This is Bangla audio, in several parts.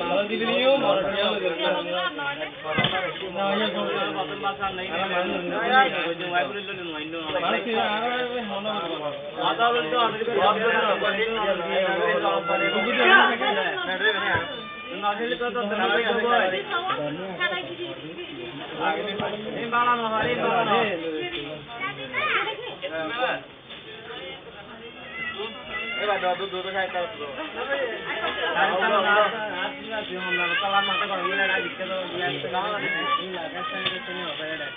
মালা দিলিও মরটিয়া লাগে না ইয়া বদল মাসা নাই ওই যে মাইপুর লইলো নইনো মারছি আর মনে মাথা লইতো আদরি নাজেলে তো তো নালে গো এই বালা না হারি বালা না এবার দুধ খাইতে হতো আর তাহলে না আজকে জীবন না তালা মাথা করে নিয়ে না দিতে তো দিতে না এই লাগা সাইডে তো নিয়ে হবে এটা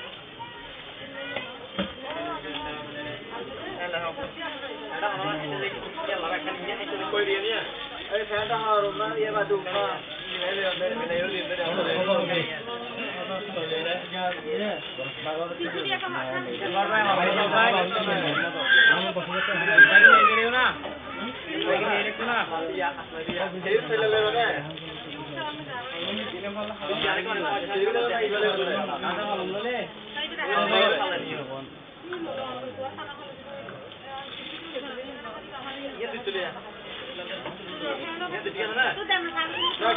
এটা আমার দেখি কি লাগা খালি নিয়ে তো কই দিয়ে নিয়ে এই ফ্যানটা আর না ये बात दूंगा ले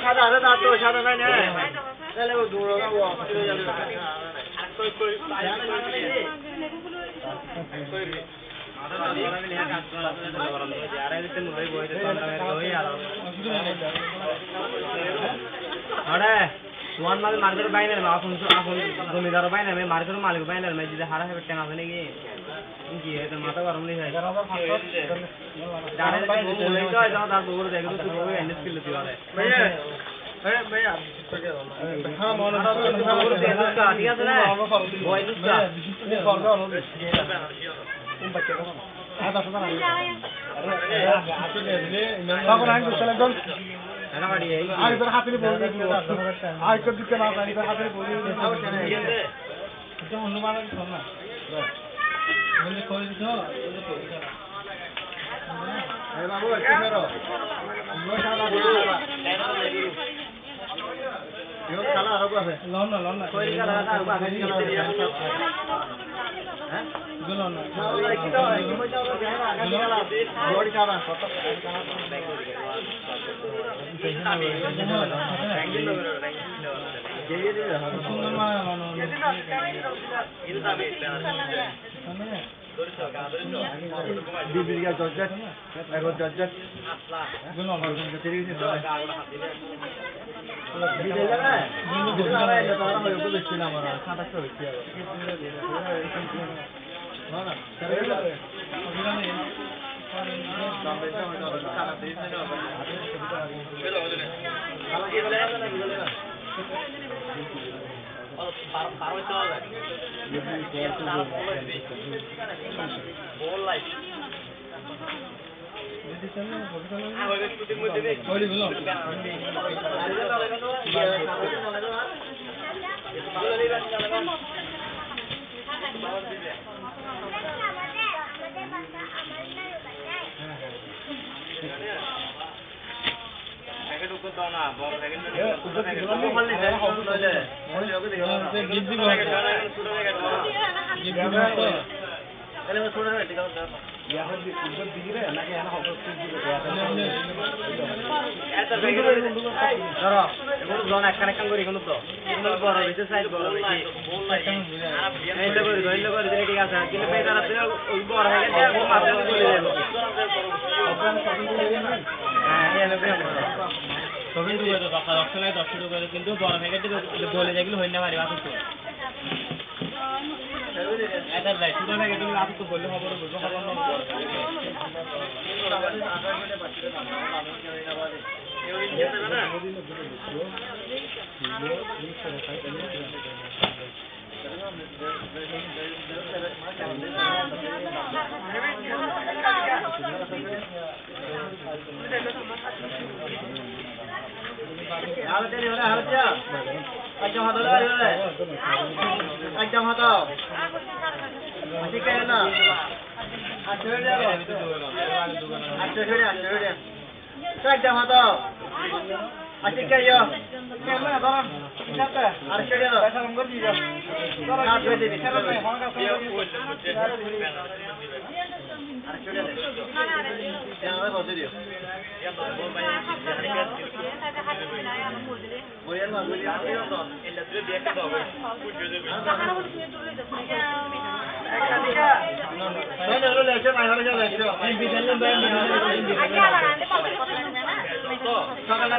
সাদা সাদা তো সাদা নাই না তাহলে ও দূর হবে ও চলে যাবে আর কই কই মার্কেট বাইরে জমিদার বাইরে মার্কেট মালিক বাইরে যদি হারা হবে টেঙা আছে নাকি কি মাথা গরম নেই বাবু একটু ফেরো খালা আরো আছে লন না কই খালা আরো আছে হ্যাঁ গুলো না কি দাও কি মজা হবে দেখা আগে খালা বড়ি খালা কত বিবিয়া জর্জেট এখন জর্জেট গুলো আমার কাছে তিরিশ বিদেলা না বিদেলা এটা তো আমরা ওগুলো দেখছি না আমরা খাতা তো হচ্ছে না না সেটা অভিমান নেই দামটা আমরা খাতা দিই না খালা কি বলে না বলে না পার হইতে হবে বল লাইট কিন্তু বড় প্যাকেট বলে যেগুলো হইনা পারি বাকি এটা রাইট ছোট প্যাকেট গুলো আপনি তো বললে খবর বলবো খবর না সকালে